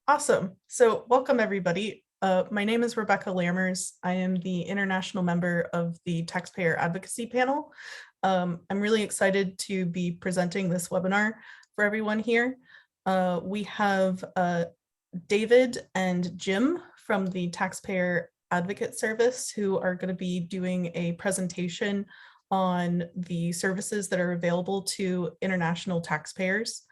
Awesome. So welcome everybody. My name is Rebecca Lammers. I am the international member of the Taxpayer Advocacy Panel. I'm really excited to be presenting this webinar for everyone here. We have David and Jim from the Taxpayer Advocate Service who are going to be doing a presentation on the services that are available to international taxpayers.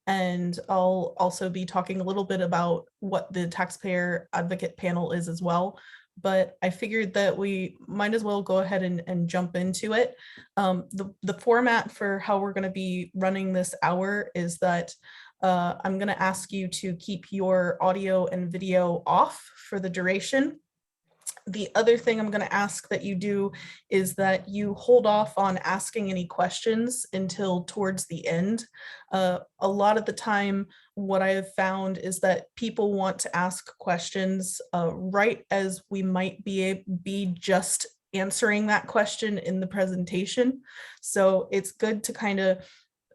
And I'll also be talking a little bit about what the Taxpayer Advocate Panel is as well. But I figured that we might as well go ahead and jump into it. The format for how we're going to be running this hour is that I'm going to ask you to keep your audio and video off for the duration. The other thing I'm going to ask that you do is that you hold off on asking any questions until towards the end. A lot of the time, what I have found is that people want to ask questions right as we might be just answering that question in the presentation. So it's good to kind of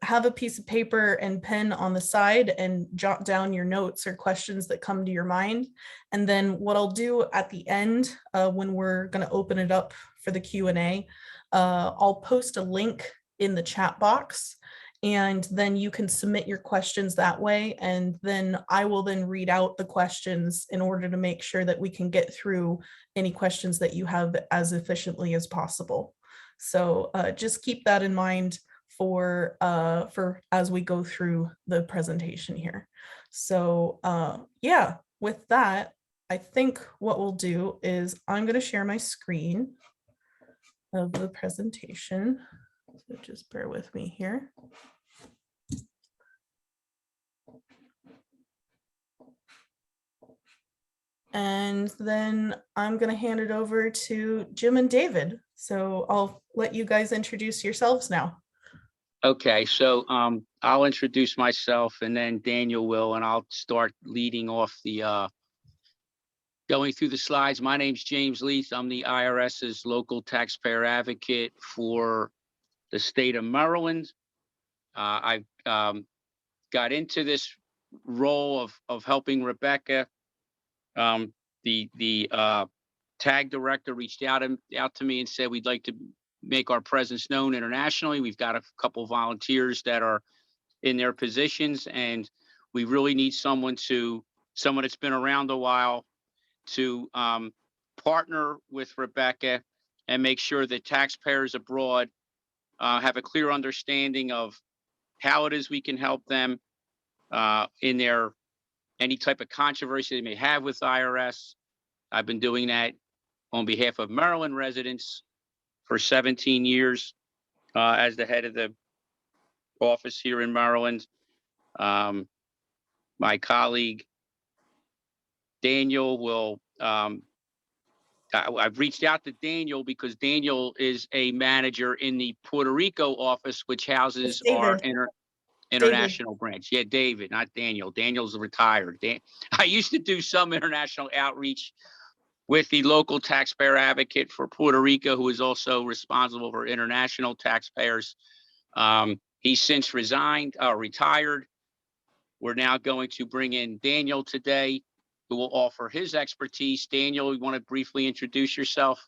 have a piece of paper and pen on the side and jot down your notes or questions that come to your mind. And then what I'll do at the end, when we're going to open it up for the Q&A, I'll post a link in the chat box, and then you can submit your questions that way. And then I will then read out the questions in order to make sure that we can get through any questions that you have as efficiently as possible. So just keep that in mind for as we go through the presentation here. So yeah, with that, I think what we'll do is I'm going to share my screen of the presentation. So just bear with me here. And then I'm going to hand it over to Jim and David. So I'll let you guys introduce yourselves now. Okay, so I'll introduce myself and then Daniel will, and I'll start leading off the going through the slides. My name's James Leith. I'm the IRS's local taxpayer advocate for the state of Maryland. I got into this role of helping Rebecca. The tag director reached out to me and said we'd like to make our presence known internationally. We've got a couple volunteers that are in their positions, and we really need someone that's been around a while to partner with Rebecca and make sure that taxpayers abroad have a clear understanding of how it is we can help them in their any type of controversy they may have with IRS. I've been doing that on behalf of Maryland residents for 17 years as the head of the office here in Maryland. My colleague Daniel will, I've reached out to Daniel because Daniel is a manager in the Puerto Rico office, which houses our international branch. Yeah, David, not Daniel. Daniel's retired. I used to do some international outreach with the local taxpayer advocate for Puerto Rico, who is also responsible for international taxpayers. He's since retired. We're now going to bring in Daniel today, who will offer his expertise. Daniel, you want to briefly introduce yourself?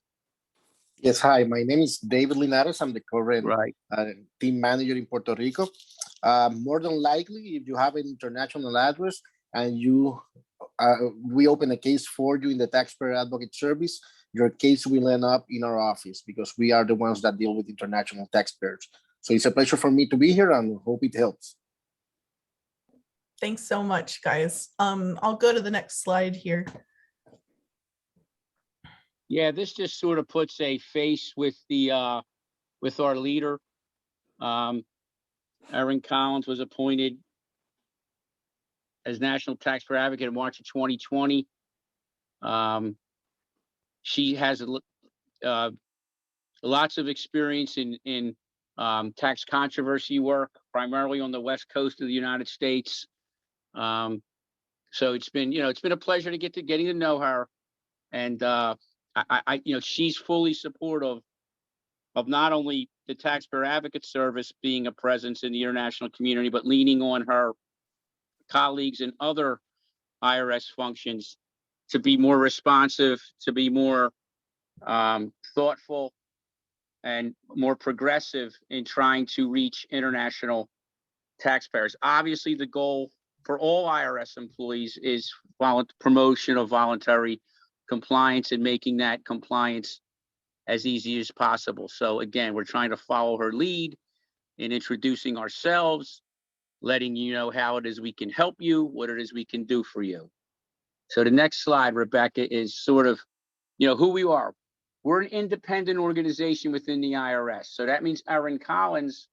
Yes, hi, my name is David Linares. I'm the current team manager in Puerto Rico. More than likely, if you have an international address and we open a case for you in the Taxpayer Advocate Service, your case will end up in our office because we are the ones that deal with international taxpayers. So it's a pleasure for me to be here and hope it helps. Thanks so much, guys. I'll go to the next slide here. Yeah, this just sort of puts a face with the with our leader. Erin Collins was appointed as National Taxpayer Advocate in March of 2020. She has lots of experience in tax controversy work, primarily on the West Coast of the United States. So it's been a pleasure to getting to know her, and she's fully supportive of not only the Taxpayer Advocate Service being a presence in the international community, but leaning on her colleagues in other IRS functions to be more responsive, to be more thoughtful and more progressive in trying to reach international taxpayers. Obviously, the goal for all IRS employees is promotion of voluntary compliance and making that compliance as easy as possible. So again, we're trying to follow her lead in introducing ourselves, letting you know how it is we can help you, what it is we can do for you. So the next slide, Rebecca, is sort of, who we are. We're an independent organization within the IRS. So that means Erin Collins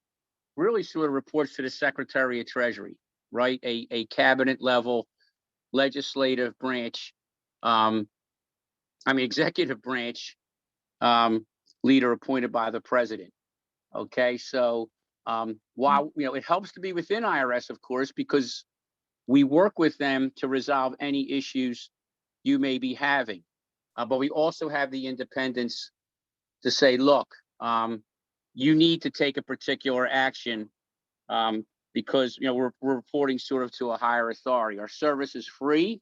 really sort of reports to the Secretary of Treasury, right? A cabinet level legislative branch, executive branch leader appointed by the president. Okay, so while it helps to be within IRS, of course, because we work with them to resolve any issues you may be having, but we also have the independence to say, look, you need to take a particular action because we're reporting sort of to a higher authority. Our service is free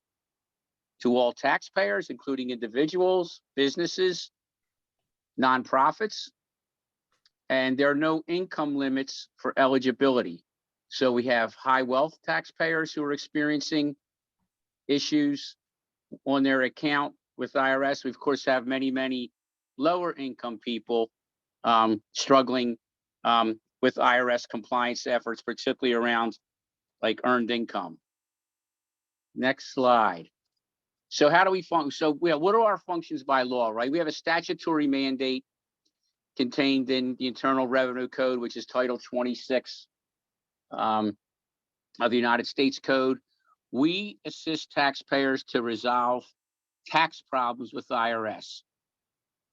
to all taxpayers, including individuals, businesses, nonprofits, and there are no income limits for eligibility. So we have high wealth taxpayers who are experiencing issues on their account with IRS. We of course have many lower income people struggling with IRS compliance efforts, particularly around like earned income. Next slide. So how do we function? So what are our functions by law, right? We have a statutory mandate contained in the Internal Revenue Code, which is Title 26 of the United States Code. We assist taxpayers to resolve tax problems with IRS.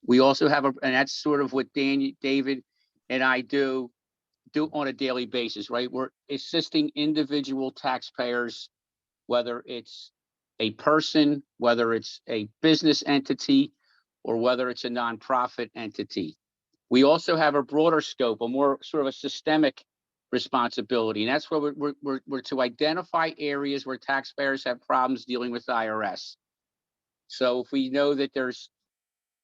We also have and that's sort of what David and I do on a daily basis, right? We're assisting individual taxpayers, whether it's a person, whether it's a business entity, or whether it's a nonprofit entity. We also have a broader scope, a more sort of a systemic responsibility, and that's where we're to identify areas where taxpayers have problems dealing with IRS. So if we know that there's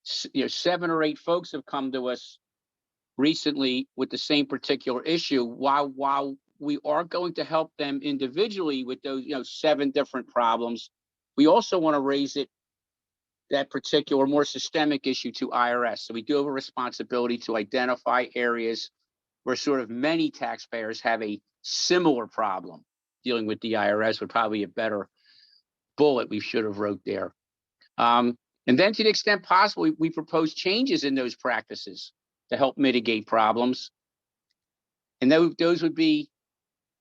7 or 8 folks have come to us recently with the same particular issue, while we are going to help them individually with those 7 different problems, we also want to raise that particular more systemic issue to IRS. So we do have a responsibility to identify areas where sort of many taxpayers have a similar problem dealing with the IRS. Would probably be a better bullet we should have wrote there. And then to the extent possible, we propose changes in those practices to help mitigate problems. And those would be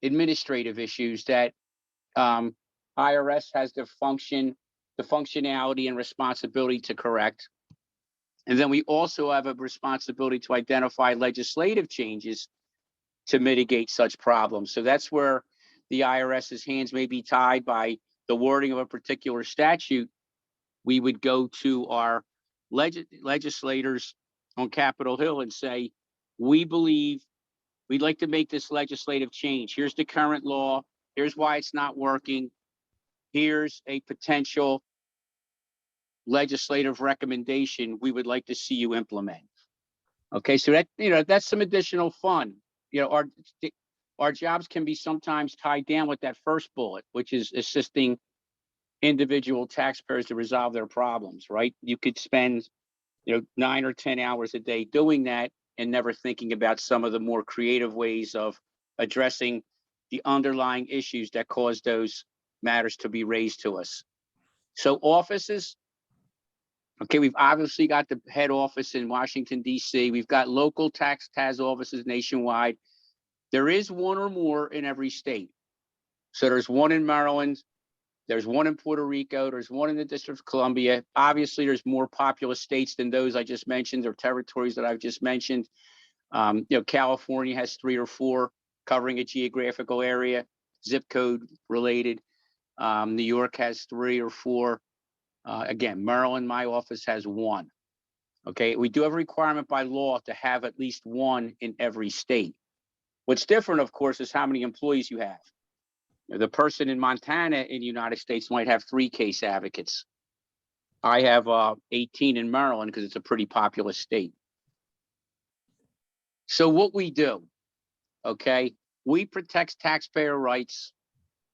administrative issues that IRS has the functionality and responsibility to correct. And then we also have a responsibility to identify legislative changes to mitigate such problems. So that's where the IRS's hands may be tied by the wording of a particular statute. We would go to our legislators on Capitol Hill and say, we believe we'd like to make this legislative change. Here's the current law. Here's why it's not working. Here's a potential legislative recommendation we would like to see you implement. Okay, so that that's some additional fun. Our jobs can be sometimes tied down with that first bullet, which is assisting individual taxpayers to resolve their problems, right? You could spend 9 or 10 hours a day doing that and never thinking about some of the more creative ways of addressing the underlying issues that cause those matters to be raised to us. So offices, okay, we've obviously got the head office in Washington, D.C. We've got local tax offices nationwide. There is one or more in every state. So there's one in Maryland, there's one in Puerto Rico, there's one in the District of Columbia. Obviously, there's more populous states than those I just mentioned, or territories that I've just mentioned. California has 3 or 4 covering a geographical area, zip code related. New York has 3 or 4. Again, Maryland, my office has 1. Okay, we do have a requirement by law to have at least 1 in every state. What's different, of course, is how many employees you have. The person in Montana in the United States might have 3 case advocates. I have 18 in Maryland because it's a pretty populous state. So what we do, okay, we protect taxpayer rights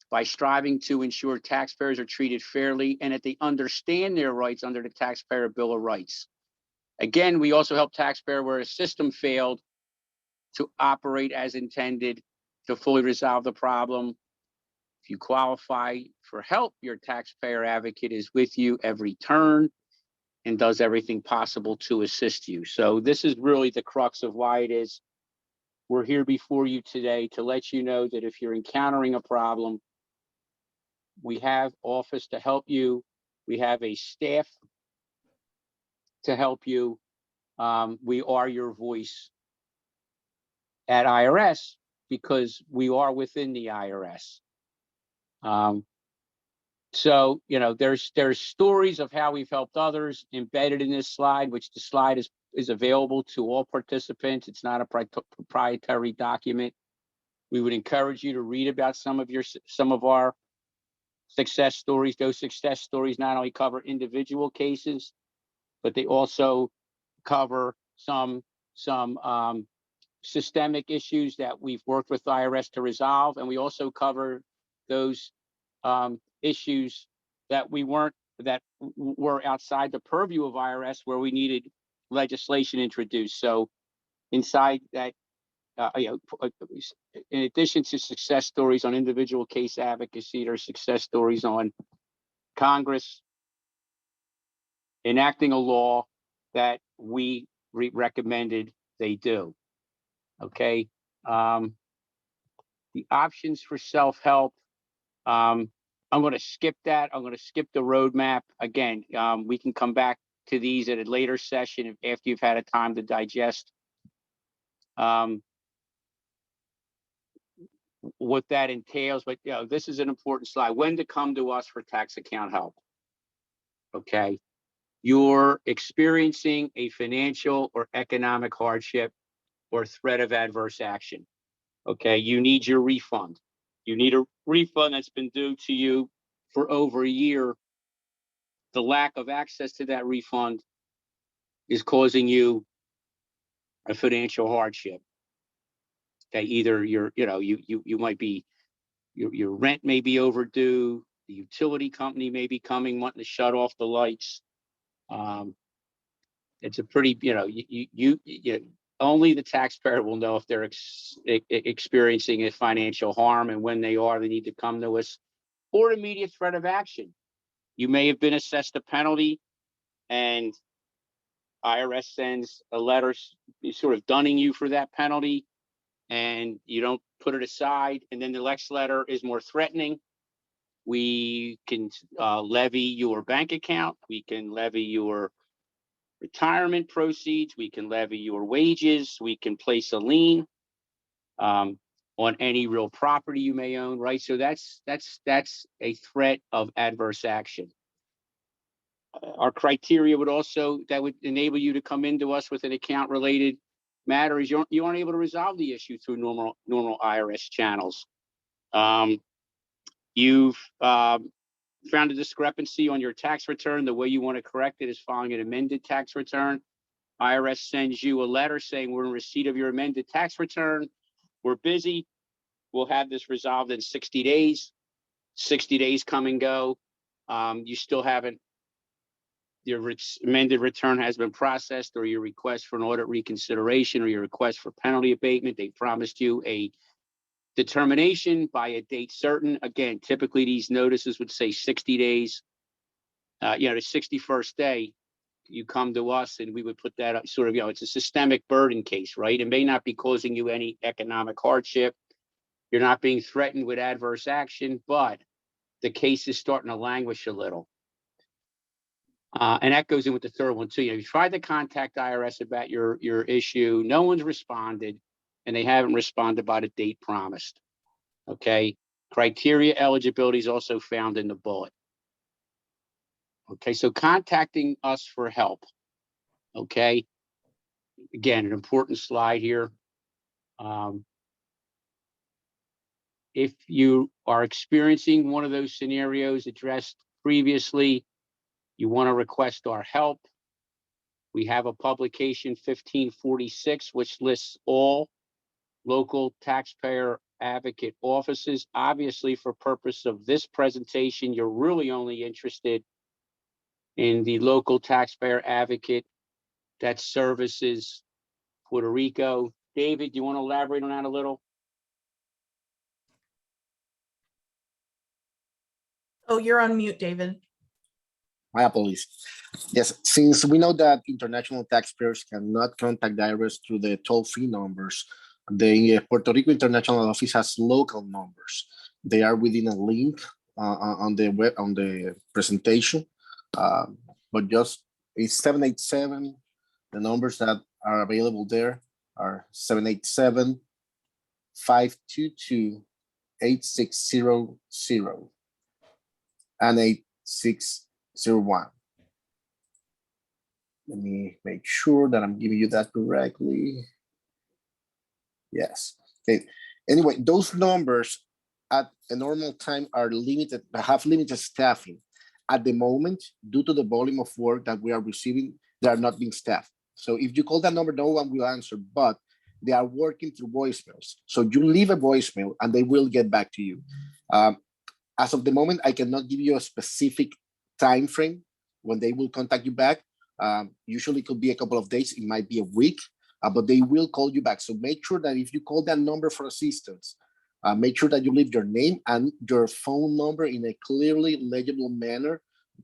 by striving to ensure taxpayers are treated fairly and that they understand their rights under the Taxpayer Bill of Rights. Again, we also help taxpayer where a system failed to operate as intended to fully resolve the problem. If you qualify for help, your taxpayer advocate is with you every turn and does everything possible to assist you. So this is really the crux of why it is we're here before you today, to let you know that if you're encountering a problem, we have office to help you. We have a staff to help you. We are your voice at IRS because we are within the IRS. So, you know, there's stories of how we've helped others embedded in this slide, which the slide is available to all participants. It's not a proprietary document. We would encourage you to read about some of our success stories. Those success stories not only cover individual cases, but they also cover some systemic issues that we've worked with IRS to resolve, and we also cover those issues that were outside the purview of IRS, where we needed legislation introduced. So inside that, in addition to success stories on individual case advocacy, there are success stories on Congress enacting a law that we recommended they do. Okay. The options for self-help. I'm going to skip that. I'm going to skip the roadmap. Again, we can come back to these at a later session after you've had a time to digest what that entails. But you know, this is an important slide. When to come to us for tax account help. Okay. You're experiencing a financial or economic hardship or threat of adverse action. Okay. You need your refund. You need a refund that's been due to you for over a year. The lack of access to that refund is causing you a financial hardship. Okay, either you might be, your rent may be overdue, the utility company may be coming wanting to shut off the lights. It's a pretty, only the taxpayer will know if they're experiencing a financial harm, and when they are, they need to come to us. Or immediate threat of action. You may have been assessed a penalty and IRS sends a letter sort of dunning you for that penalty, and you don't put it aside, and then the next letter is more threatening. We can levy your bank account. We can levy your retirement proceeds. We can levy your wages. We can place a lien on any real property you may own, right? So that's a threat of adverse action. Our criteria would enable you to come into us with an account related matter is you aren't able to resolve the issue through normal IRS channels. You've found a discrepancy on your tax return. The way you want to correct it is filing an amended tax return. IRS sends you a letter saying we're in receipt of your amended tax return. We're busy. We'll have this resolved in 60 days. 60 days come and go. You still haven't, your amended return has been processed, or your request for an audit reconsideration, or your request for penalty abatement. They promised you a determination by a date certain. Again, typically these notices would say 60 days. The 61st day, you come to us and we would put that up, sort of, it's a systemic burden case, right? It may not be causing you any economic hardship. You're not being threatened with adverse action, but the case is starting to languish a little. And that goes in with the third one too. You tried to contact IRS about your issue. No one's responded, and they haven't responded by the date promised. Okay. Criteria eligibility is also found in the bullet. Okay. So contacting us for help. Okay. Again, an important slide here. if you are experiencing one of those scenarios addressed previously, you want to request our help, we have a publication 1546, which lists all local taxpayer advocate offices. Obviously, for purpose of this presentation, you're really only interested in the local taxpayer advocate that services Puerto Rico. David, do you want to elaborate on that a little? Oh, you're on mute, David. My apologies. Yes, since we know that international taxpayers cannot contact the IRS through the toll-free numbers, the Puerto Rico International Office has local numbers. They are within a link on the web, on the presentation, but just it's 787. The numbers that are available there are 787-522-8600 and 8601. Let me make sure that I'm giving you that correctly. Yes. Okay. Anyway, those numbers at a normal time are limited, have limited staffing. At the moment, due to the volume of work that we are receiving, they are not being staffed. So if you call that number, no one will answer, but they are working through voicemails. So you leave a voicemail and they will get back to you. As of the moment, I cannot give you a specific time frame when they will contact you back. Usually it could be a couple of days, it might be a week, but they will call you back. So make sure that if you call that number for assistance, make sure that you leave your name and your phone number in a clearly legible manner.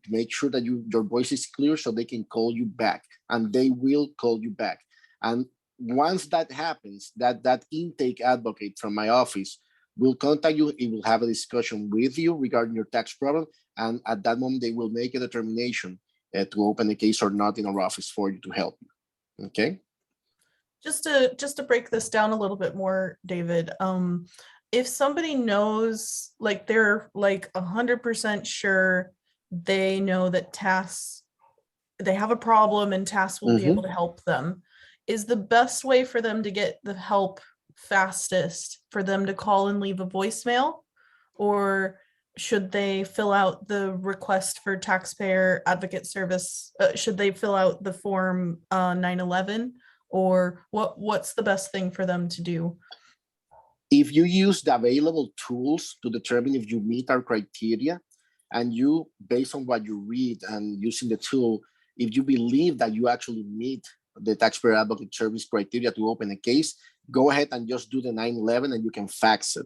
Make sure that your voice is clear so they can call you back, and they will call you back. And once that happens, that intake advocate from my office will contact you. It will have a discussion with you regarding your tax problem, and at that moment they will make a determination to open a case or not in our office for you to help you. Okay. Just to break this down a little bit more, David, if somebody knows, like they're like 100% sure they know that they have a problem and TAS will be able to help them, is the best way for them to get the help fastest for them to call and leave a voicemail, or should they fill out the request for Taxpayer Advocate Service? Should they fill out the form 911, or what's the best thing for them to do? If you use the available tools to determine if you meet our criteria, and you, based on what you read and using the tool, if you believe that you actually meet the Taxpayer Advocate Service criteria to open a case, go ahead and just do the 911 and you can fax it.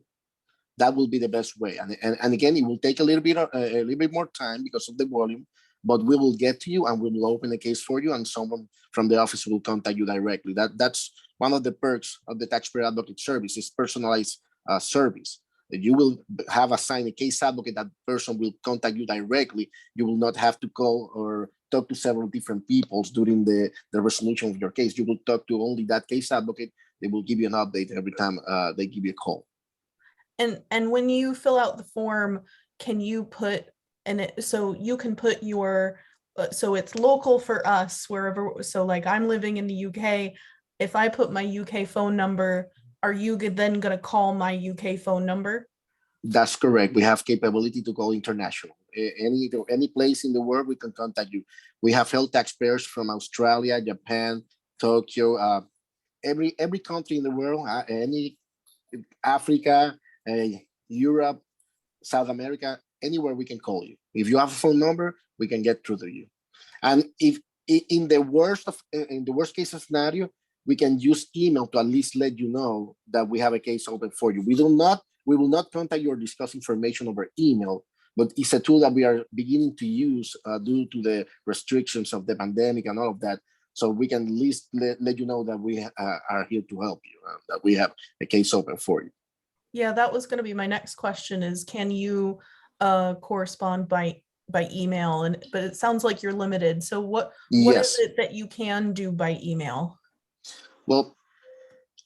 That will be the best way. And again, it will take a little bit more time because of the volume, but we will get to you and we will open a case for you, and someone from the office will contact you directly. That's one of the perks of the Taxpayer Advocate Service, is personalized service. You will have assigned a case advocate. That person will contact you directly. You will not have to call or talk to several different people during the resolution of your case. You will talk to only that case advocate. They will give you an update every time they give you a call. And when you fill out the form, can you put, so you can put your, so it's local for us wherever, so like I'm living in the UK, if I put my UK phone number, are you then going to call my UK phone number? That's correct. We have capability to call international. Any place in the world, we can contact you. We have held taxpayers from Australia, Japan, Tokyo, every country in the world, any Africa, Europe, South America, anywhere we can call you. If you have a phone number, we can get through to you. And if in the worst case scenario, we can use email to at least let you know that we have a case open for you. We will not contact you or discuss information over email, but it's a tool that we are beginning to use due to the restrictions of the pandemic and all of that. So we can at least let you know that we are here to help you, that we have a case open for you. Yeah, that was going to be my next question, is can you correspond by email? But it sounds like you're limited. So what is it that you can do by email? Well,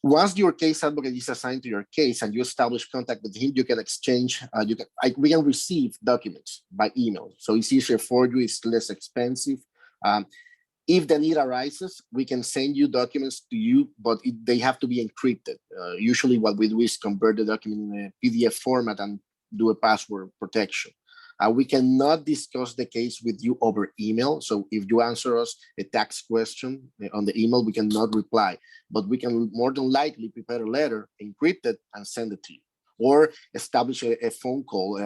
once your case advocate is assigned to your case and you establish contact with him, you can exchange, we can receive documents by email. So it's easier for you, it's less expensive. If the need arises, we can send you documents to you, but they have to be encrypted. Usually what we do is convert the document in a PDF format and do a password protection. We cannot discuss the case with you over email. So if you answer us a tax question on the email, we cannot reply, but we can more than likely prepare a letter, encrypt it, and send it to you. Or establish a phone call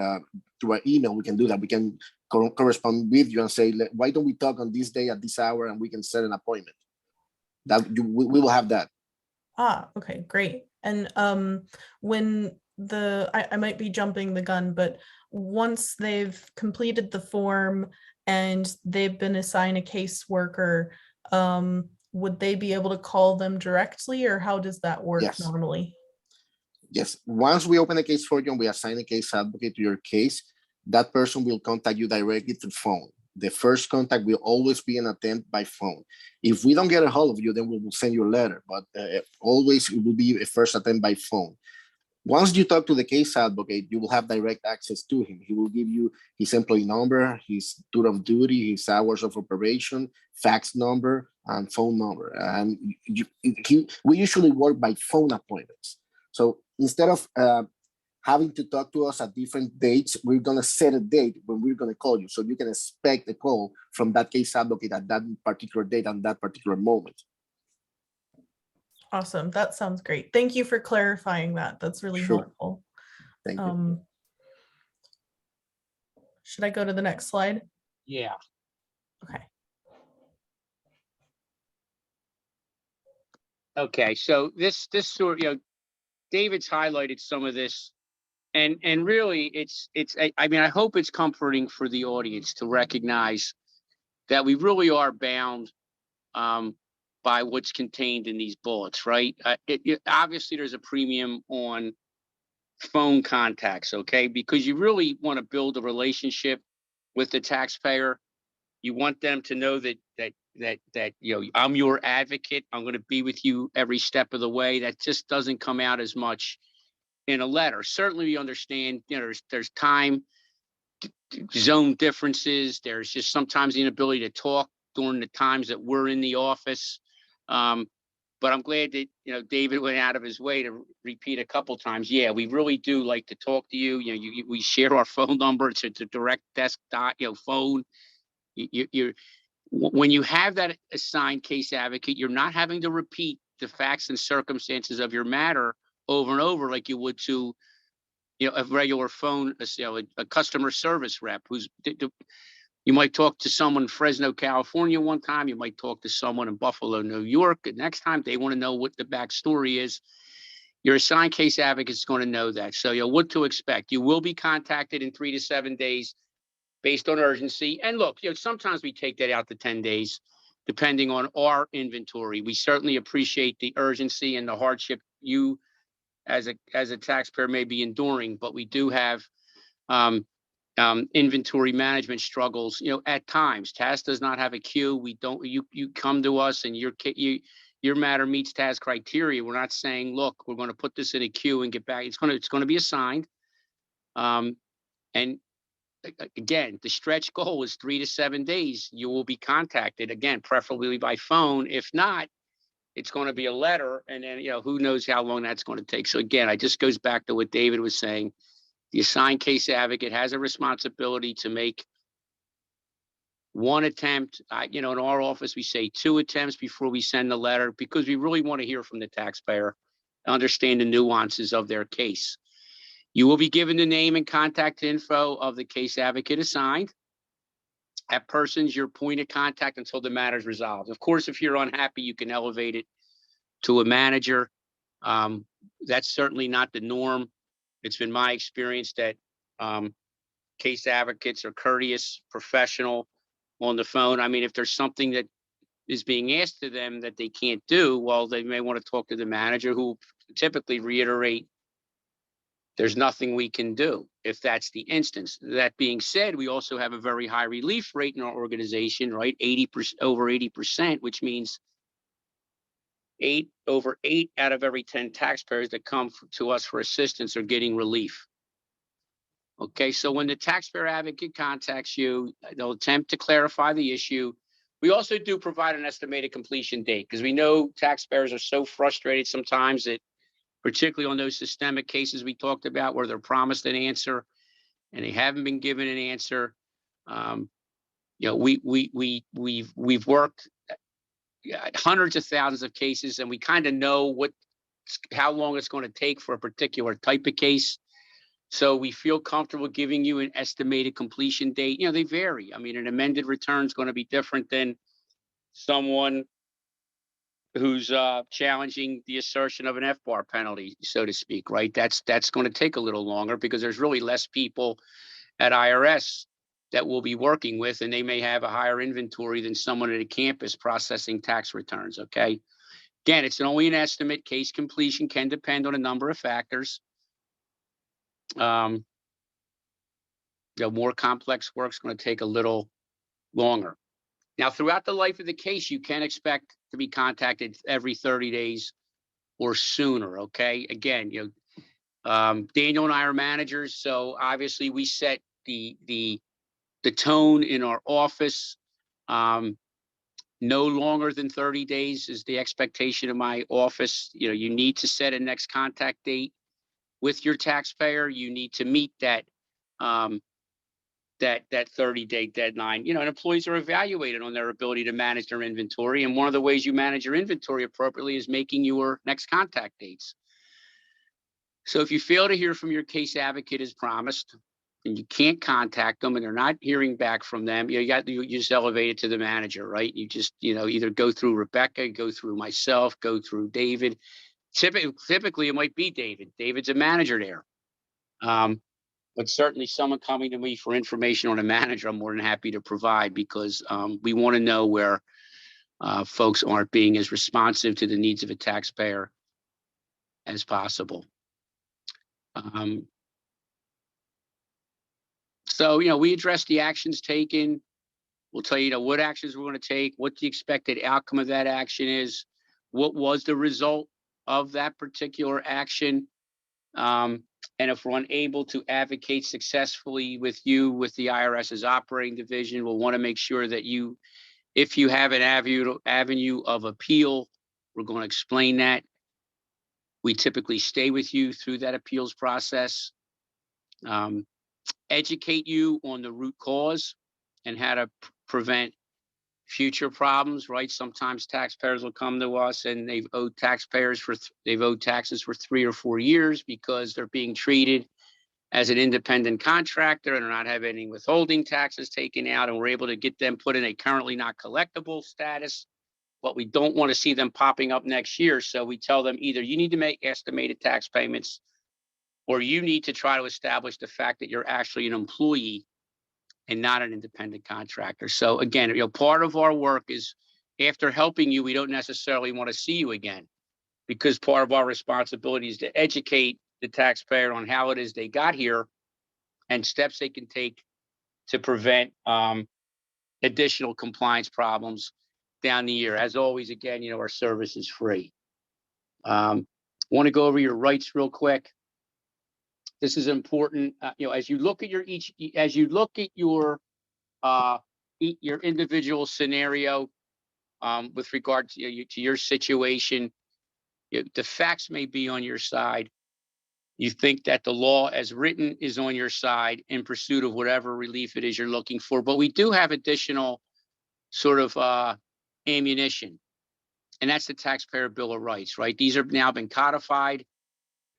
through an email. We can do that. We can correspond with you and say, why don't we talk on this day at this hour, and we can set an appointment. We will have that. Okay, great. And when I might be jumping the gun, but once they've completed the form and they've been assigned a caseworker, would they be able to call them directly, or how does that work normally? Yes, once we open a case for you and we assign a case advocate to your case, that person will contact you directly through phone. The first contact will always be an attempt by phone. If we don't get a hold of you, then we will send you a letter, but always it will be a first attempt by phone. Once you talk to the case advocate, you will have direct access to him. He will give you his employee number, his tour of duty, his hours of operation, fax number, and phone number. And we usually work by phone appointments. So instead of having to talk to us at different dates, we're going to set a date when we're going to call you. So you can expect a call from that case advocate at that particular date and that particular moment. Awesome. That sounds great. Thank you for clarifying that. That's really helpful. Thank you. Should I go to the next slide? Yeah. Okay. Okay. So this sort, David's highlighted some of this, and really I mean, I hope it's comforting for the audience to recognize that we really are bound by what's contained in these bullets, right? Obviously, there's a premium on phone contacts, okay? Because you really want to build a relationship with the taxpayer. You want them to know that I'm your advocate. I'm going to be with you every step of the way. That just doesn't come out as much in a letter. Certainly, we understand. There's time zone differences. There's just sometimes the inability to talk during the times that we're in the office. But I'm glad that David went out of his way to repeat a couple times. Yeah, we really do like to talk to you. We share our phone number. It's a direct desk phone. When you have that assigned case advocate, you're not having to repeat the facts and circumstances of your matter over and over like you would to a regular phone, a customer service rep who's. You might talk to someone in Fresno, California one time. You might talk to someone in Buffalo, New York. The next time they want to know what the backstory is. Your assigned case advocate is going to know that. So what to expect. You will be contacted in 3 to 7 days based on urgency. And look, sometimes we take that out to 10 days, depending on our inventory. We certainly appreciate the urgency and the hardship you as a taxpayer may be enduring, but we do have inventory management struggles, at times. TAS does not have a queue. We don't. You come to us and your matter meets TAS criteria. We're not saying, look, we're going to put this in a queue and get back. It's going to be assigned. And again, the stretch goal is 3 to 7 days. You will be contacted again, preferably by phone. If not, it's going to be a letter, and then who knows how long that's going to take. So again, it just goes back to what David was saying. The assigned case advocate has a responsibility to make one attempt. In our office, we say 2 attempts before we send the letter, because we really want to hear from the taxpayer, understand the nuances of their case. You will be given the name and contact info of the case advocate assigned. That person's your point of contact until the matter is resolved. Of course, if you're unhappy, you can elevate it to a manager. That's certainly not the norm. It's been my experience that case advocates are courteous, professional on the phone. I mean, if there's something that is being asked of them that they can't do, well, they may want to talk to the manager, who typically reiterate, there's nothing we can do if that's the instance. That being said, we also have a very high relief rate in our organization, right? 80%, over 80%, which means 8 out of every 10 taxpayers that come to us for assistance are getting relief. Okay, so when the taxpayer advocate contacts you, they'll attempt to clarify the issue. We also do provide an estimated completion date because we know taxpayers are so frustrated sometimes that, particularly on those systemic cases we talked about where they're promised an answer and they haven't been given an answer. You know, we've worked hundreds of thousands of cases, and we kind of know how long it's going to take for a particular type of case. So we feel comfortable giving you an estimated completion date. You know, they vary. I mean, an amended return is going to be different than someone who's challenging the assertion of an FBAR penalty, so to speak, right? That's going to take a little longer because there's really less people at IRS that we'll be working with, and they may have a higher inventory than someone at a campus processing tax returns, okay? Again, it's only an estimate. Case completion can depend on a number of factors. You know, more complex work is going to take a little longer. Now, throughout the life of the case, you can expect to be contacted every 30 days or sooner, okay? Again, you know, Daniel and I are managers, so obviously we set the tone in our office. No longer than 30 days is the expectation of my office. You know, you need to set a next contact date with your taxpayer. You need to meet that that 30-day deadline. You know, and employees are evaluated on their ability to manage their inventory. And one of the ways you manage your inventory appropriately is making your next contact dates. So if you fail to hear from your case advocate as promised, and you can't contact them and they're not hearing back from them, you just elevate it to the manager, right? You just, you know, either go through Rebecca, go through myself, go through David. Typically it might be David. David's a manager there. But certainly someone coming to me for information on a manager, I'm more than happy to provide, because we want to know where folks aren't being as responsive to the needs of a taxpayer as possible. So, you know, we address the actions taken. We'll tell you, what actions we're going to take, what the expected outcome of that action is, what was the result of that particular action. And if we're unable to advocate successfully with you, with the IRS's operating division, we'll want to make sure that you, if you have an avenue of appeal, we're going to explain that. We typically stay with you through that appeals process, educate you on the root cause and how to prevent future problems, right? Sometimes taxpayers will come to us and they've owed taxes for 3 or 4 years because they're being treated as an independent contractor and are not having any withholding taxes taken out, and we're able to get them put in a currently not collectible status. But we don't want to see them popping up next year. So we tell them either you need to make estimated tax payments, or you need to try to establish the fact that you're actually an employee and not an independent contractor. So again, you know, part of our work is, after helping you, we don't necessarily want to see you again, because part of our responsibility is to educate the taxpayer on how it is they got here and steps they can take to prevent additional compliance problems down the year. As always, again, you know, our service is free. Want to go over your rights real quick. This is important. You know, as you look at your individual scenario with regard to your situation, the facts may be on your side. You think that the law as written is on your side in pursuit of whatever relief it is you're looking for. But we do have additional sort of ammunition, and that's the Taxpayer Bill of Rights, right? These have now been codified.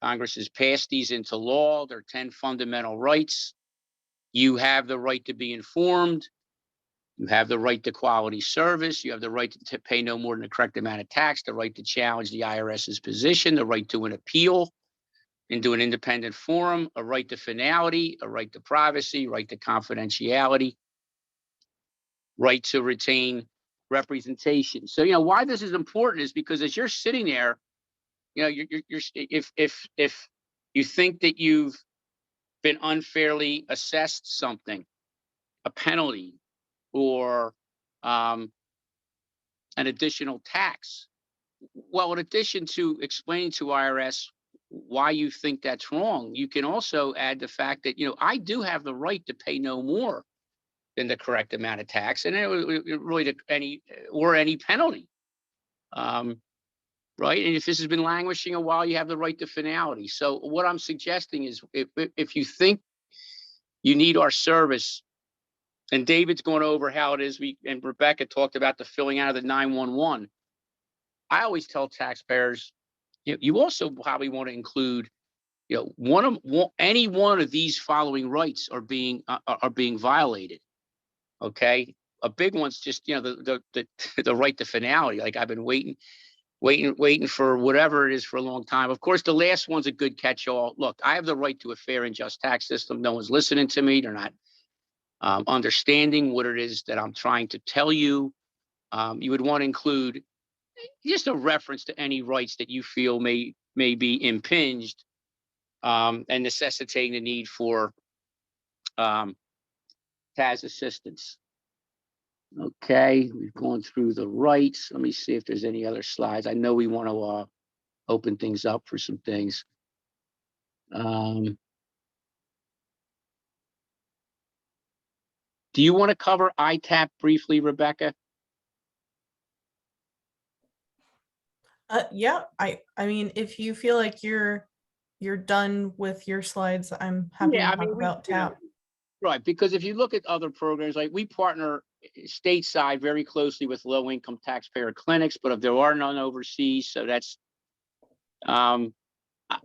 Congress has passed these into law. They're 10 fundamental rights. You have the right to be informed. You have the right to quality service. You have the right to pay no more than the correct amount of tax, the right to challenge the IRS's position, the right to an appeal into an independent forum, a right to finality, a right to privacy, right to confidentiality, right to retain representation. So, you know, why this is important is because as you're sitting there, you know, if you think that you've been unfairly assessed something, a penalty, or an additional tax, well, in addition to explaining to IRS why you think that's wrong, you can also add the fact that, you know, I do have the right to pay no more than the correct amount of tax, and it really any penalty. Right, and if this has been languishing a while, you have the right to finality. So what I'm suggesting is, if you think you need our service, and David's going over how it is, and Rebecca talked about the filling out of the 911. I always tell taxpayers, you also probably want to include, any one of these following rights are being violated. Okay, a big one's just the right to finality. Like, I've been waiting for whatever it is for a long time. Of course, the last one's a good catch-all. Look, I have the right to a fair and just tax system. No one's listening to me. They're not understanding what it is that I'm trying to tell you. You would want to include just a reference to any rights that you feel may be impinged, and necessitating the need for TAS assistance. Okay, we've gone through the rights. Let me see if there's any other slides. I know we want to open things up for some things. Do you want to cover ITAP briefly, Rebecca? Yeah, I mean, if you feel like you're done with your slides, I'm happy to talk about TAP. Right, because if you look at other programs, like we partner stateside very closely with low-income taxpayer clinics, but if there are none overseas, so that's,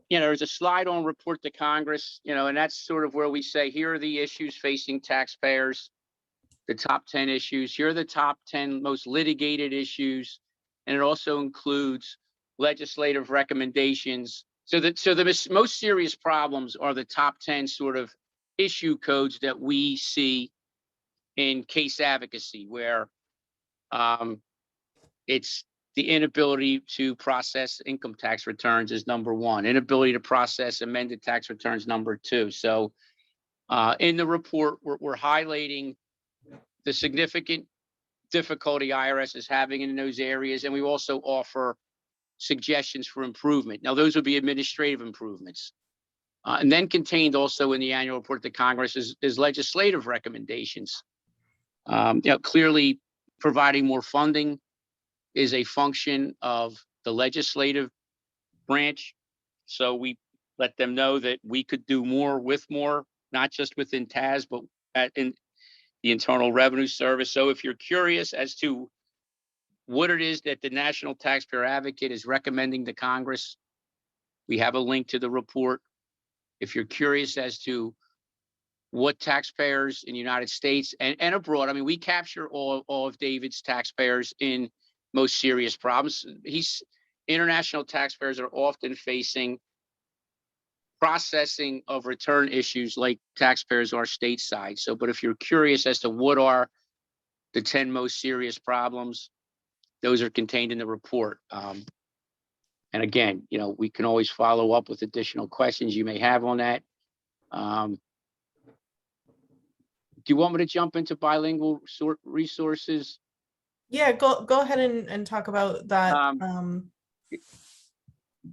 there's a slide on report to Congress, and that's sort of where we say, here are the issues facing taxpayers, the top 10 issues. Here are the top 10 most litigated issues, and it also includes legislative recommendations. So the most serious problems are the top 10 sort of issue codes that we see in case advocacy, where it's the inability to process income tax returns is number one, inability to process amended tax returns number two. So in the report, we're highlighting the significant difficulty IRS is having in those areas, and we also offer suggestions for improvement. Now, those would be administrative improvements. And then contained also in the annual report to Congress is legislative recommendations. Clearly providing more funding is a function of the legislative branch. So we let them know that we could do more with more, not just within TAS, but in the Internal Revenue Service. So if you're curious as to what it is that the National Taxpayer Advocate is recommending to Congress, we have a link to the report. If you're curious as to what taxpayers in the United States and abroad, I mean, we capture all of David's taxpayers in most serious problems. International taxpayers are often facing processing of return issues like taxpayers are stateside. So, but if you're curious as to what are the 10 most serious problems, those are contained in the report. And again, we can always follow up with additional questions you may have on that. Do you want me to jump into bilingual resources? Yeah, go ahead and talk about that.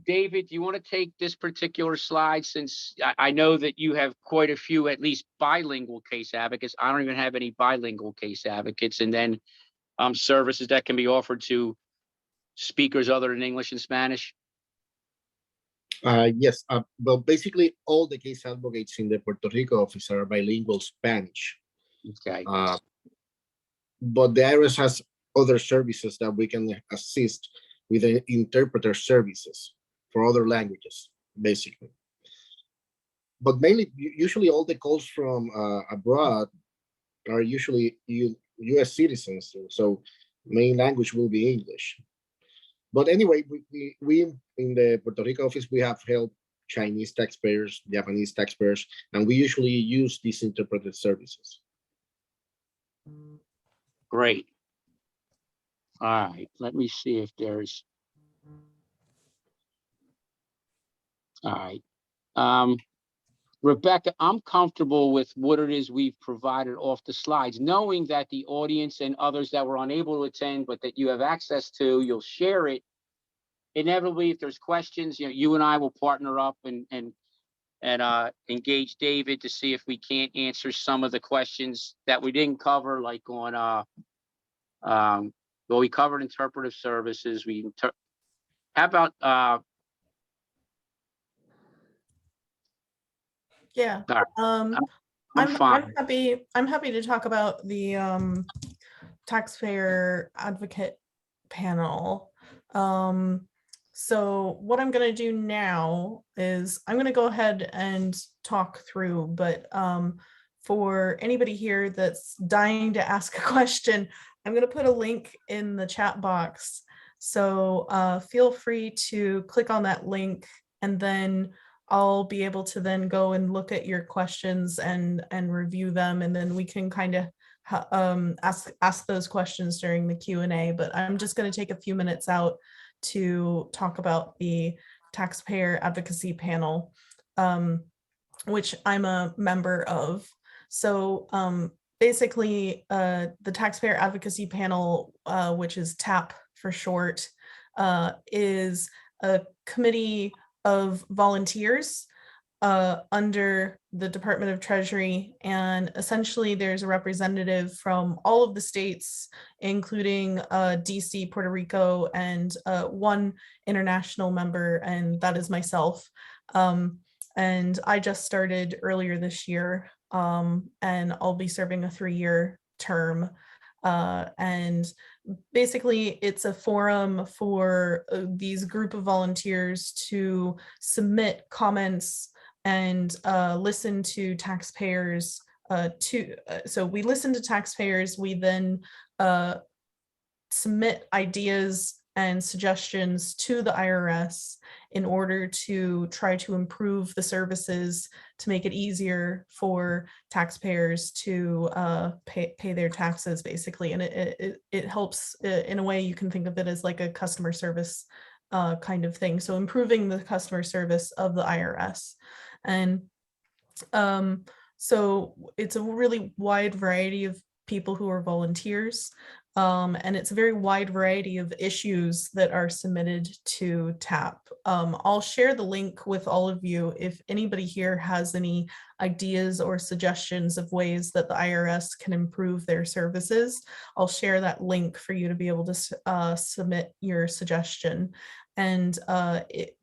David, do you want to take this particular slide, since I know that you have quite a few, at least bilingual case advocates. I don't even have any bilingual case advocates. And then services that can be offered to speakers other than English and Spanish? Yes, well, basically all the case advocates in the Puerto Rico office are bilingual Spanish. Okay. But the IRS has other services that we can assist with the interpreter services for other languages, basically. But mainly, usually all the calls from abroad are usually US citizens, so main language will be English. But anyway, we in the Puerto Rico office, we have helped Chinese taxpayers, Japanese taxpayers, and we usually use these interpreted services. Great. All right, let me see if there's, all right. Rebecca, I'm comfortable with what it is we've provided off the slides, knowing that the audience and others that were unable to attend, but that you have access to, you'll share it. Inevitably, if there's questions, you and I will partner up and and engage David to see if we can't answer some of the questions that we didn't cover, like on well, we covered interpretive services. How about Yeah. all right, I'm I'm fine. happy to talk about the Taxpayer Advocate Panel. So what I'm going to do now is I'm going to go ahead and talk through, but for anybody here that's dying to ask a question, I'm going to put a link in the chat box. So feel free to click on that link, and then I'll be able to then go and look at your questions and review them, and then we can kind of ask those questions during the Q&A. But I'm just going to take a few minutes out to talk about the Taxpayer Advocacy Panel, which I'm a member of. So basically, the Taxpayer Advocacy Panel, which is TAP for short, is a committee of volunteers under the Department of Treasury, and essentially there's a representative from all of the states, including DC, Puerto Rico, and one international member, and that is myself. And I just started earlier this year, and I'll be serving a 3-year term. And basically it's a forum for these group of volunteers to submit comments and listen to taxpayers. So we listen to taxpayers, we then submit ideas and suggestions to the IRS in order to try to improve the services to make it easier for taxpayers to pay their taxes, basically. And it helps in a way. You can think of it as like a customer service kind of thing. So improving the customer service of the IRS. And so it's a really wide variety of people who are volunteers. And it's a very wide variety of issues that are submitted to TAP. I'll share the link with all of you if anybody here has any ideas or suggestions of ways that the IRS can improve their services. I'll share that link for you to be able to submit your suggestion. And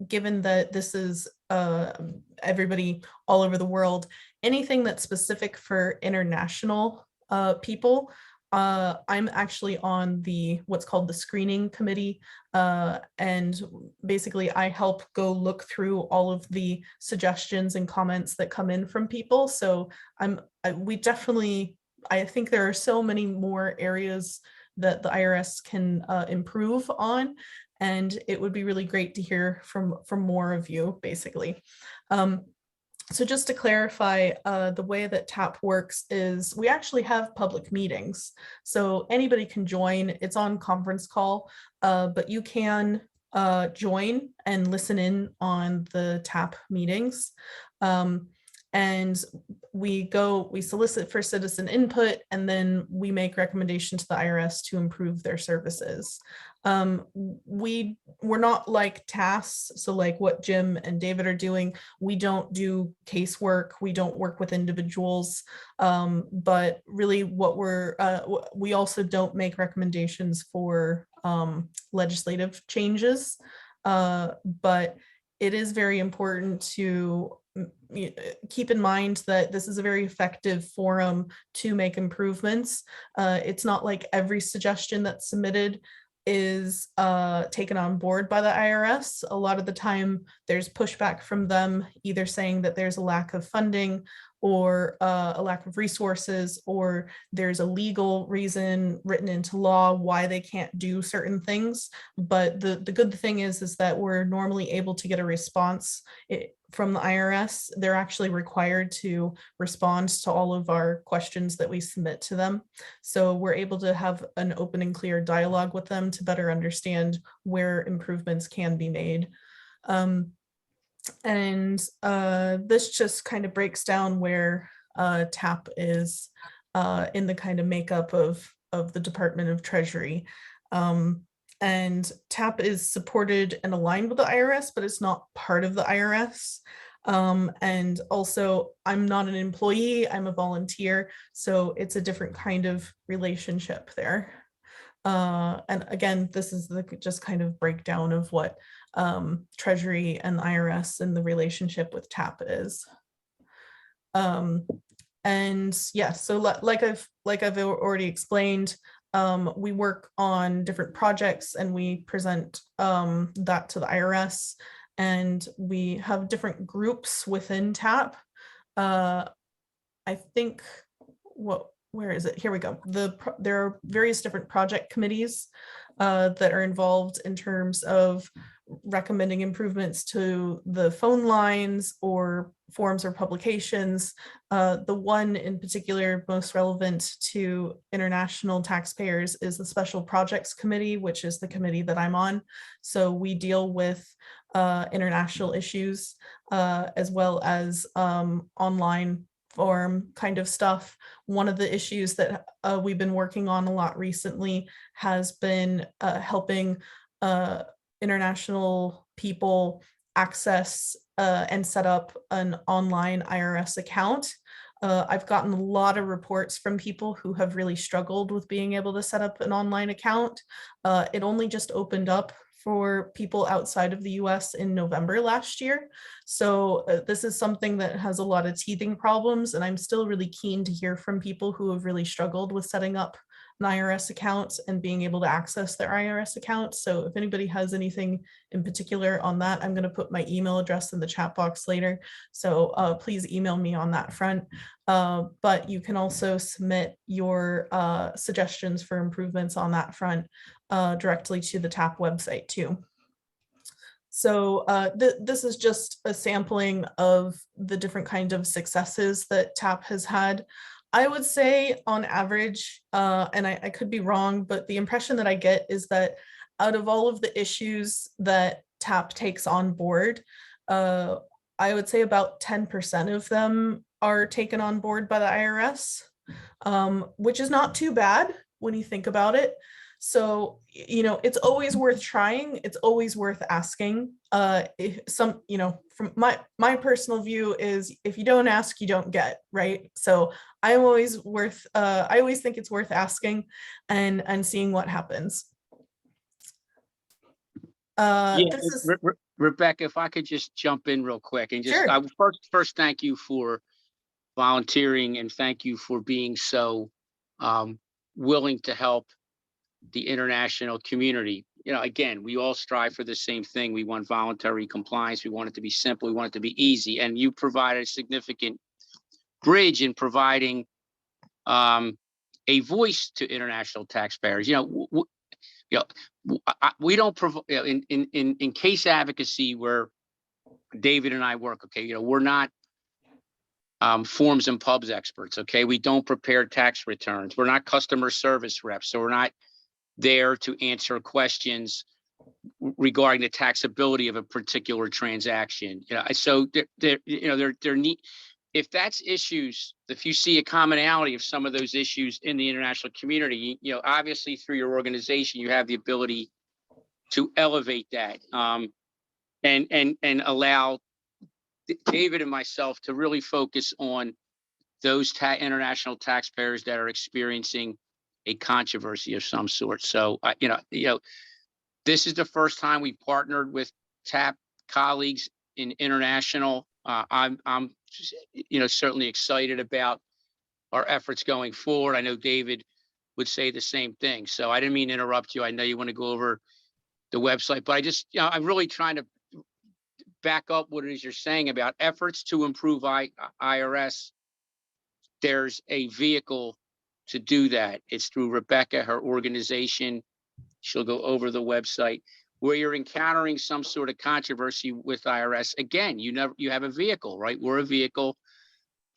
given that this is everybody all over the world, anything that's specific for international people, I'm actually on what's called the screening committee, and basically I help go look through all of the suggestions and comments that come in from people. So I think there are so many more areas that the IRS can improve on, and it would be really great to hear from more of you, basically. So just to clarify, the way that TAP works is we actually have public meetings. So anybody can join. It's on conference call, but you can join and listen in on the TAP meetings. And we solicit for citizen input, and then we make recommendations to the IRS to improve their services. We're not like tasks, so like what Jim and David are doing. We don't do casework, we don't work with individuals, but really what we also don't make recommendations for legislative changes, but it is very important to keep in mind that this is a very effective forum to make improvements. It's not like every suggestion that's submitted is taken on board by the IRS. A lot of the time there's pushback from them, either saying that there's a lack of funding or a lack of resources, or there's a legal reason written into law why they can't do certain things. But the good thing is that we're normally able to get a response from the IRS. They're actually required to respond to all of our questions that we submit to them. So we're able to have an open and clear dialogue with them to better understand where improvements can be made. And this just kind of breaks down where TAP is in the kind of makeup of the Department of Treasury. And TAP is supported and aligned with the IRS, but it's not part of the IRS. And also, I'm not an employee, I'm a volunteer, so it's a different kind of relationship there. And again, this is the just kind of breakdown of what Treasury and IRS and the relationship with TAP is. And yeah, so like I've already explained, we work on different projects and we present that to the IRS, and we have different groups within TAP. I think where is it? Here we go. There are various different project committees that are involved in terms of recommending improvements to the phone lines or forms or publications. The one in particular most relevant to international taxpayers is the Special Projects Committee, which is the committee that I'm on. So we deal with international issues as well as online form kind of stuff. One of the issues that we've been working on a lot recently has been helping international people access and set up an online IRS account. I've gotten a lot of reports from people who have really struggled with being able to set up an online account. It only just opened up for people outside of the US in November last year. So this is something that has a lot of teething problems, and I'm still really keen to hear from people who have really struggled with setting up an IRS account and being able to access their IRS account. So if anybody has anything in particular on that, I'm going to put my email address in the chat box later. So please email me on that front. But you can also submit your suggestions for improvements on that front directly to the TAP website too. So this is just a sampling of the different kinds of successes that TAP has had. I would say on average, and I could be wrong, but the impression that I get is that out of all of the issues that TAP takes on board, I would say about 10% of them are taken on board by the IRS, which is not too bad when you think about it. So, you know, it's always worth trying. It's always worth asking. From my personal view is if you don't ask, you don't get, right? So I always think it's worth asking and seeing what happens. Rebecca, if I could just jump in real quick and just sure. First thank you for volunteering, and thank you for being so willing to help the international community. You know, again, we all strive for the same thing. We want voluntary compliance. We want it to be simple. We want it to be easy. And you provided a significant bridge in providing a voice to international taxpayers. We don't provide in case advocacy where David and I work. Okay, we're not forms and pubs experts. Okay, we don't prepare tax returns. We're not customer service reps, so we're not there to answer questions regarding the taxability of a particular transaction. So they're neat. If that's issues, if you see a commonality of some of those issues in the international community, obviously through your organization, you have the ability to elevate that and allow David and myself to really focus on those international taxpayers that are experiencing a controversy of some sort. So, this is the first time we partnered with TAP colleagues in international. I'm certainly excited about our efforts going forward. I know David would say the same thing. So I didn't mean to interrupt you. I know you want to go over the website, but I just, I'm really trying to back up what it is you're saying about efforts to improve IRS. There's a vehicle to do that. It's through Rebecca, her organization. She'll go over the website. Where you're encountering some sort of controversy with IRS, again, you have a vehicle, right? We're a vehicle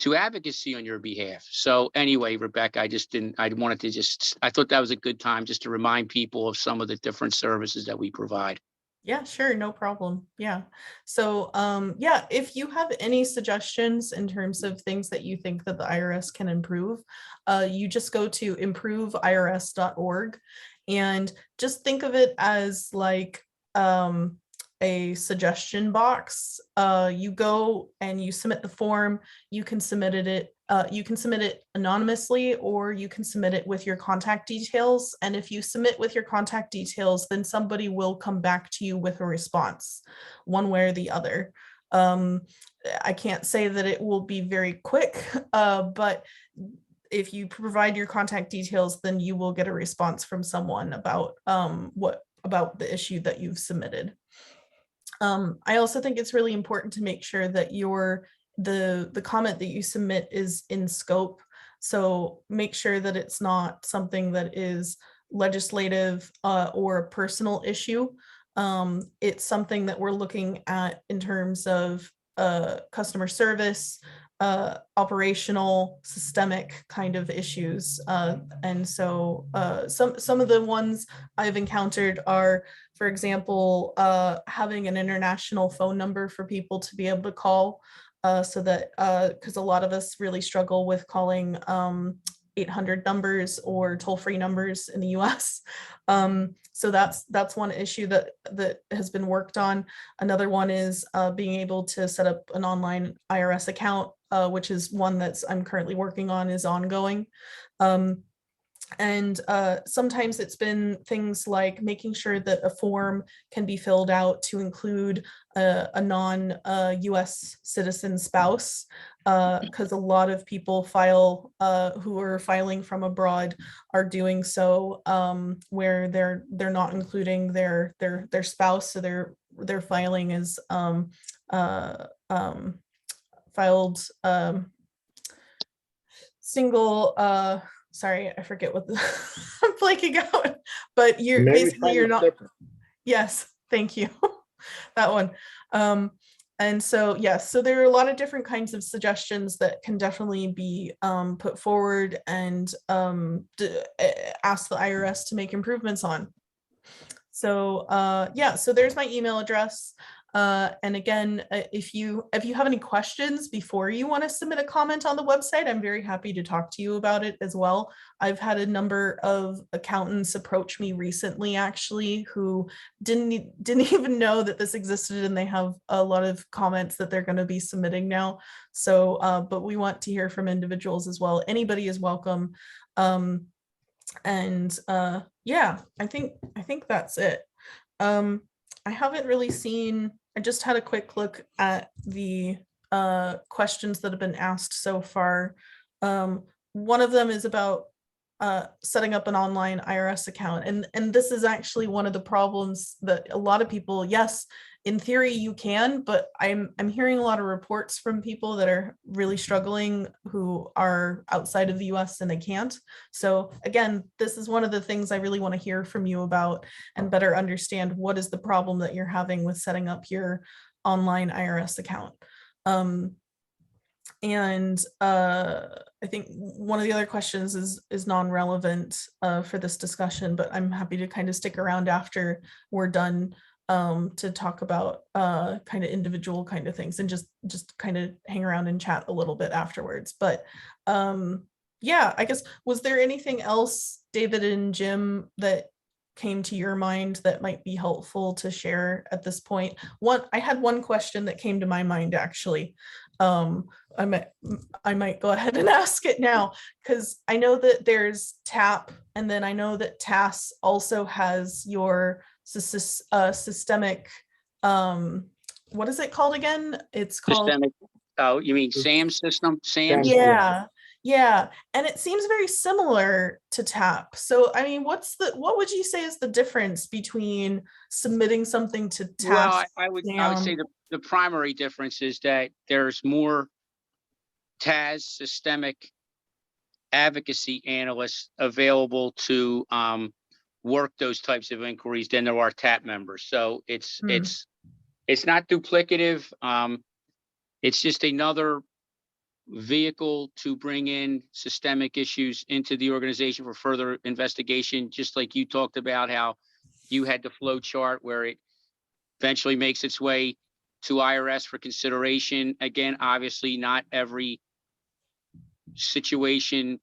to advocacy on your behalf. So anyway, Rebecca, I thought that was a good time just to remind people of some of the different services that we provide. Yeah, sure. No problem. Yeah. So, if you have any suggestions in terms of things that you think that the IRS can improve, you just go to improveirs.org and just think of it as like, a suggestion box. You go and you submit the form. You can submit it anonymously, or you can submit it with your contact details. And if you submit with your contact details, then somebody will come back to you with a response, one way or the other. I can't say that it will be very quick, but if you provide your contact details, then you will get a response from someone about about the issue that you've submitted. I also think it's really important to make sure that the comment that you submit is in scope. So make sure that it's not something that is legislative or a personal issue. It's something that we're looking at in terms of customer service, operational, systemic kind of issues. And so some of the ones I've encountered are, for example, having an international phone number for people to be able to call, so that, because a lot of us really struggle with calling 800 numbers or toll-free numbers in the US. So that's one issue that has been worked on. Another one is being able to set up an online IRS account, which is one I'm currently working on, is ongoing. And sometimes it's been things like making sure that a form can be filled out to include a non-US citizen spouse, because a lot of people who are filing from abroad are doing so where they're not including their spouse, so their filing is filed single. Sorry, I forget what I'm blanking out, but you're not. Different. Yes, thank you. That one. And so, yes, so there are a lot of different kinds of suggestions that can definitely be put forward and ask the IRS to make improvements on. So yeah, so there's my email address. And again, if you have any questions before you want to submit a comment on the website, I'm very happy to talk to you about it as well. I've had a number of accountants approach me recently, actually, who didn't even know that this existed, and they have a lot of comments that they're going to be submitting now. So, but we want to hear from individuals as well. Anybody is welcome. And yeah, I think that's it. I haven't really seen, I just had a quick look at the questions that have been asked so far. One of them is about setting up an online IRS account. And this is actually one of the problems that a lot of people, yes, in theory you can, but I'm hearing a lot of reports from people that are really struggling, who are outside of the US and they can't. So again, this is one of the things I really want to hear from you about and better understand what is the problem that you're having with setting up your online IRS account. And I think one of the other questions is non-relevant for this discussion, but I'm happy to kind of stick around after we're done to talk about kind of individual kind of things, and just kind of hang around and chat a little bit afterwards. But yeah, I guess, was there anything else, David and Jim, that came to your mind that might be helpful to share at this point? I had one question that came to my mind, actually. I might go ahead and ask it now, because I know that there's TAP, and then I know that TAS also has your systemic, what is it called again? It's called systemic. Oh, you mean SAM system? SAM? Yeah. And it seems very similar to TAP. So, I mean, what would you say is the difference between submitting something to TAP? Well, I would say the primary difference is that there's more TAS, systemic advocacy analysts, available to work those types of inquiries than there are TAP members. So it's not duplicative. It's just another vehicle to bring in systemic issues into the organization for further investigation, just like you talked about how you had the flow chart where it eventually makes its way to IRS for consideration. Again, obviously not every situation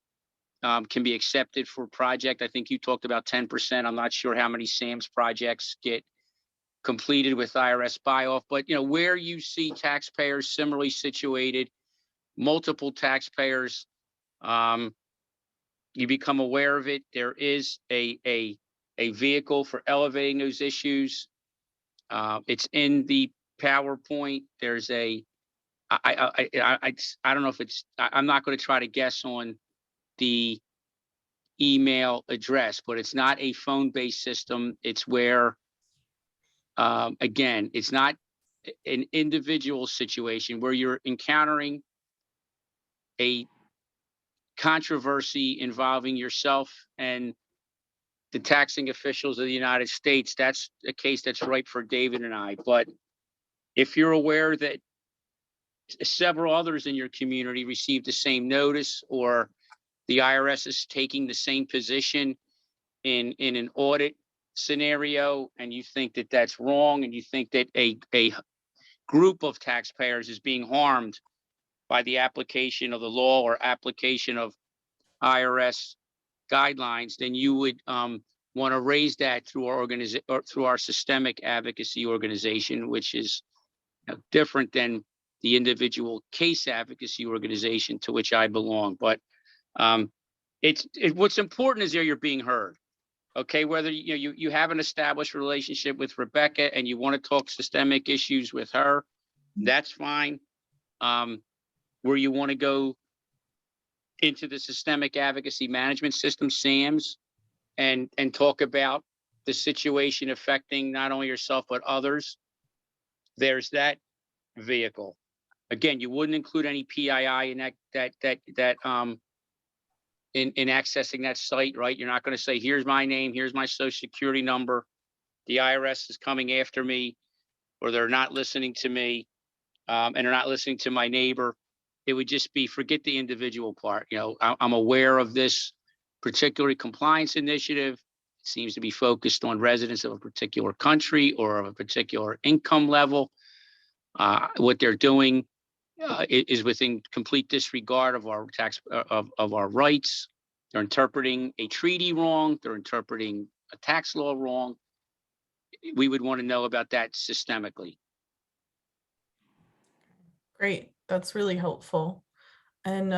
can be accepted for project. I think you talked about 10%. I'm not sure how many SAMS projects get completed with IRS buy-off, but where you see taxpayers similarly situated, multiple taxpayers, you become aware of it. There is a vehicle for elevating those issues. It's in the PowerPoint. There's I don't know if I'm not going to try to guess on the email address, but it's not a phone-based system. It's where, again, it's not an individual situation where you're encountering a controversy involving yourself and the taxing officials of the United States. That's a case that's ripe for David and I. But if you're aware that several others in your community received the same notice, or the IRS is taking the same position in an audit scenario, and you think that that's wrong, and you think that a group of taxpayers is being harmed by the application of the law or application of IRS guidelines, then you would want to raise that through our organization, or through our systemic advocacy organization, which is different than the individual case advocacy organization to which I belong. But what's important is that you're being heard. Okay, whether you have an established relationship with Rebecca and you want to talk systemic issues with her, that's fine. Where you want to go into the systemic advocacy management system, SAMS, and talk about the situation affecting not only yourself but others, there's that vehicle. Again, you wouldn't include any PII in in accessing that site, right? You're not going to say, here's my name, here's my social security number, the IRS is coming after me, or they're not listening to me, and they're not listening to my neighbor. It would just be, forget the individual part. I'm aware of this particular compliance initiative. It seems to be focused on residents of a particular country or of a particular income level. What they're doing is within complete disregard of our of our rights. They're interpreting a treaty wrong. They're interpreting a tax law wrong. We would want to know about that systemically. Great, that's really helpful. And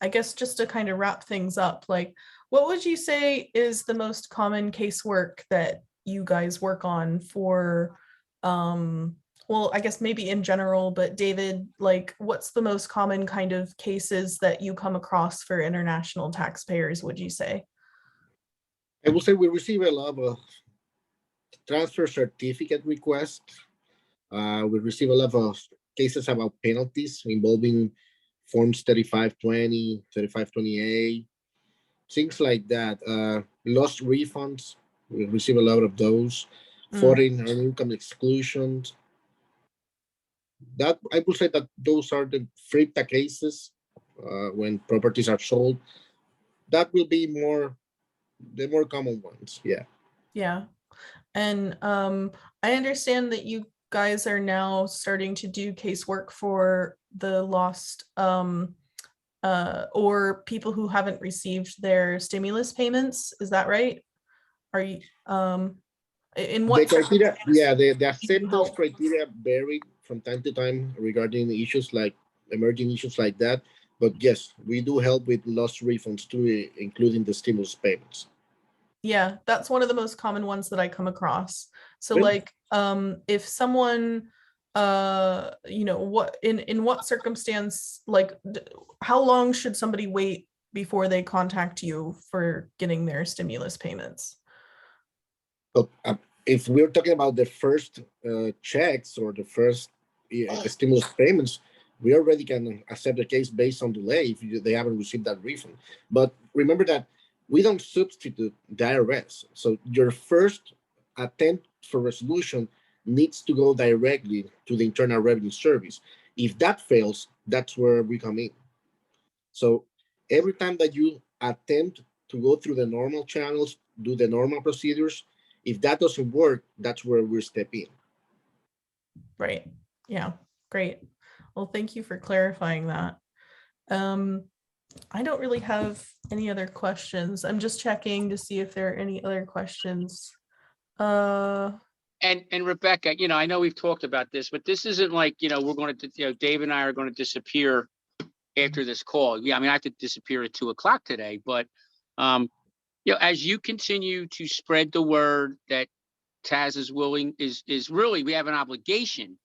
I guess just to kind of wrap things up, like, what would you say is the most common casework that you guys work on for, well, I guess maybe in general, but David, like, what's the most common kind of cases that you come across for international taxpayers, would you say? I will say we receive a lot of transfer certificate requests. We receive a lot of cases about penalties involving forms 3520, 3520A, things like that. Lost refunds, we receive a lot of those. Foreign income exclusions. That I would say that those are the FRIPTA cases when properties are sold. That will be the more common ones. Yeah. Yeah. And I understand that you guys are now starting to do casework for the lost or people who haven't received their stimulus payments. Is that right? Are you in what the criteria? Yeah, the acceptance criteria vary from time to time regarding issues like emerging issues like that. But yes, we do help with lost refunds too, including the stimulus payments. Yeah, that's one of the most common ones that I come across. So Really? like if someone what in what circumstance, like how long should somebody wait before they contact you for getting their stimulus payments? So, if we're talking about the first checks or the first stimulus payments, we already can accept the case based on delay if they haven't received that refund. But remember that we don't substitute the IRS. So your first attempt for resolution needs to go directly to the Internal Revenue Service. If that fails, that's where we come in. So every time that you attempt to go through the normal channels, do the normal procedures, if that doesn't work, that's where we step in. Right. Yeah. Great. Well, thank you for clarifying that. I don't really have any other questions. I'm just checking to see if there are any other questions. And Rebecca, I know we've talked about this, but this isn't like, we're going to, Dave and I are going to disappear after this call. Yeah, I mean, I have to disappear at 2:00 today, but, as you continue to spread the word that Taz is willing, is really, we have an obligation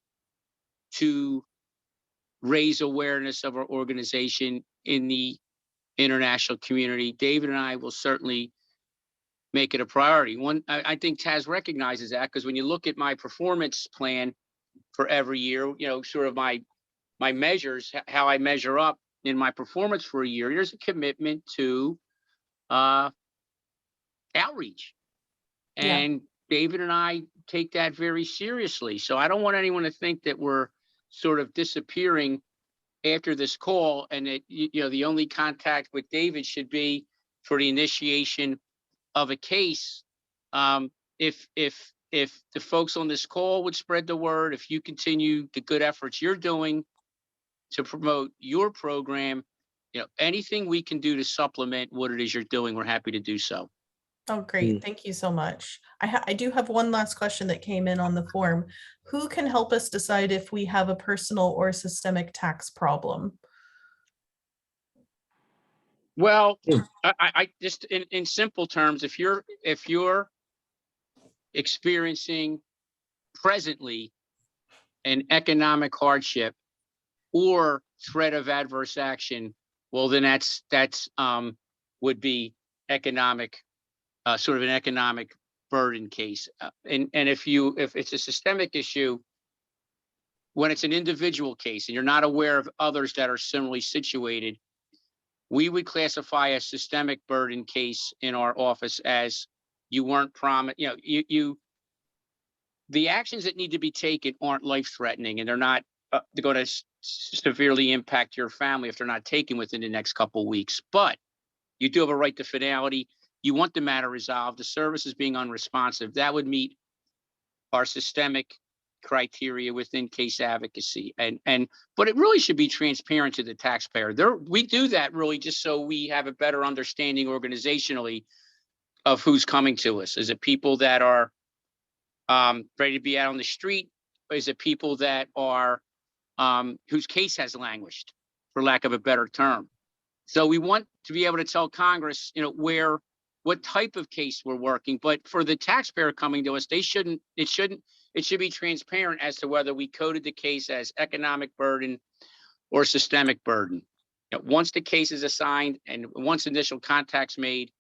to raise awareness of our organization in the international community. David and I will certainly make it a priority. I think Taz recognizes that, because when you look at my performance plan for every year, sort of my measures, how I measure up in my performance for a year, there's a commitment to outreach. And David and I take that very seriously. So I don't want anyone to think that we're sort of disappearing after this call, and that, the only contact with David should be for the initiation of a case. If the folks on this call would spread the word, if you continue the good efforts you're doing to promote your program, anything we can do to supplement what it is you're doing, we're happy to do so. Oh, great. Thank you so much. I do have one last question that came in on the form. Who can help us decide if we have a personal or systemic tax problem? Well, I just, in simple terms, if you're experiencing presently an economic hardship or threat of adverse action, well, then that's would be economic, sort of an economic burden case. And if it's a systemic issue, when it's an individual case and you're not aware of others that are similarly situated, we would classify a systemic burden case in our office as you weren't promised, the actions that need to be taken aren't life-threatening, and they're not going to severely impact your family if they're not taken within the next couple of weeks. But you do have a right to finality. You want the matter resolved. The service is being unresponsive. That would meet our systemic criteria within case advocacy. But it really should be transparent to the taxpayer. We do that really just so we have a better understanding organizationally of who's coming to us. Is it people that are ready to be out on the street? Or is it people that are whose case has languished, for lack of a better term? So we want to be able to tell Congress, what type of case we're working. But for the taxpayer coming to us, it should be transparent as to whether we coded the case as economic burden or systemic burden. Once the case is assigned and once initial contact's made,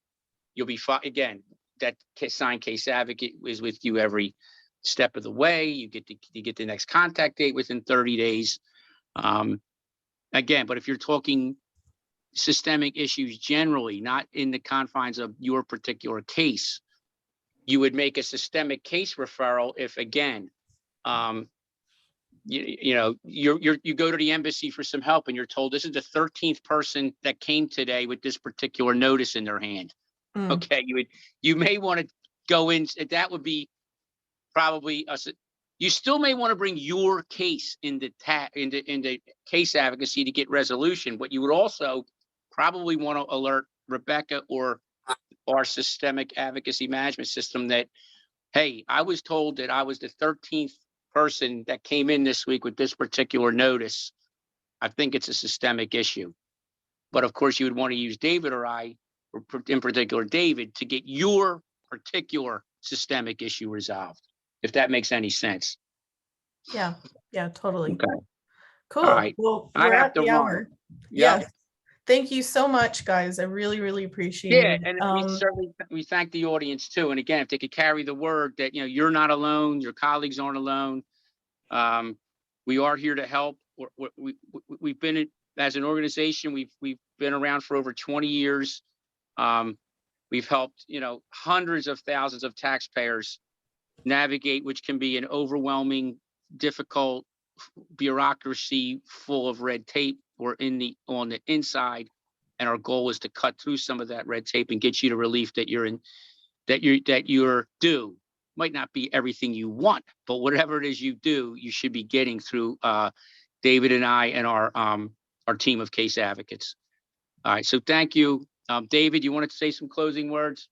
you'll be again, that signed case advocate is with you every step of the way. You get the next contact date within 30 days. Again, but if you're talking systemic issues generally, not in the confines of your particular case, you would make a systemic case referral if, again, you go to the embassy for some help and you're told this is the 13th person that came today with this particular notice in their hand. Okay, you may want to go in. That would be probably us. You still may want to bring your case into case advocacy to get resolution, but you would also probably want to alert Rebecca or our systemic advocacy management system that, hey, I was told that I was the 13th person that came in this week with this particular notice. I think it's a systemic issue. But of course, you would want to use David or I, or in particular David, to get your particular systemic issue resolved, if that makes any sense. Yeah, totally. Okay. Cool. All right. Well, we're at the hour. Yeah. Yes. Thank you so much, guys. I really, really appreciate it. Yeah, and we thank the audience too. And again, if they could carry the word that you're not alone, your colleagues aren't alone. We are here to help. We've been, as an organization, we've been around for over 20 years. We've helped hundreds of thousands of taxpayers navigate, which can be an overwhelming, difficult bureaucracy full of red tape, or on the inside. And our goal is to cut through some of that red tape and get you to relief that you're due. Might not be everything you want, but whatever it is you do, you should be getting through David and I and our team of case advocates. All right, so thank you. David, you wanted to say some closing words?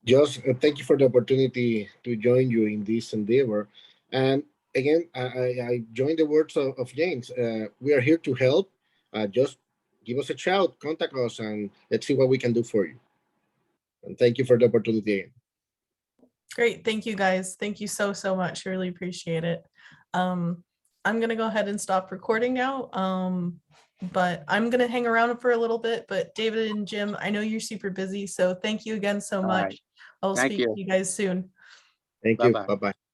Just thank you for the opportunity to join you in this endeavor. And again, I join the words of James. We are here to help. Just give us a shout, contact us, and let's see what we can do for you. And thank you for the opportunity again. Great. Thank you, guys. Thank you so, so much. Really appreciate it. I'm going to go ahead and stop recording now. But I'm going to hang around for a little bit. But David and Jim, I know you're super busy. So thank you again so much. right. I'll Thank speak you. to you guys soon. Thank you. Bye-bye. Bye-bye.